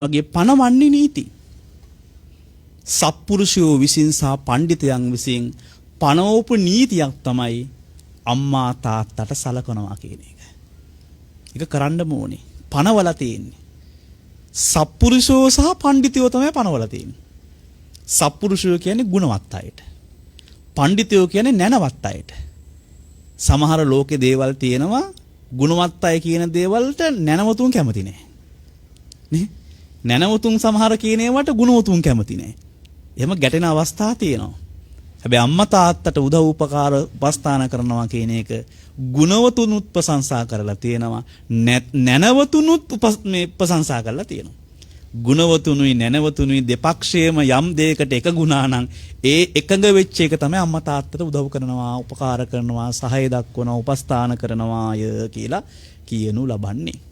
වගේ පණවන්නේ නීති. සත්පුරුෂයෝ විසින් සහ පඬිතුයන් විසින් පණවපු නීතියක් තමයි අම්මා තාත්තට සලකනවා කියන එක. ඒක කරන්න ඕනේ. පණවලා තියෙන්නේ. සත්පුරුෂයෝ සහ පඬිතුයෝ තමයි පණවලා තියෙන්නේ. සත්පුරුෂයෝ කියන්නේ ගුණවත් අයට. පඬිතුයෝ කියන්නේ නැනවත් අයට. සමහර ලෝකේ දේවල් තියෙනවා ගුණවත් අය කියන දේවල්ට නැනවතුන් කැමති නැහැ. නේ? නැනවතුන් සමහර කියන ඒවාට ගුණවතුන් කැමති නැහැ. එහෙම ගැටෙන අවස්ථා තියෙනවා. හැබැයි අම්මා තාත්තට උදව් උපකාර උපස්ථාන කරනවා කියන එක ගුණවතුනුත් ප්‍රශංසා කරලා තියෙනවා. නැනවතුනුත් ප්‍රශංසා කරලා තියෙනවා. ගුණවතුනුයි නැනවතුනුයි දෙපක්ෂයේම යම් දෙයකට එක ගුණා නම් ඒ එකඟ වෙච්ච එක තමයි අම්මා තාත්තට උදව් කරනවා, උපකාර කරනවා, සහාය දක්වනවා, උපස්ථාන කරනවාය කියලා කියනු ලබන්නේ.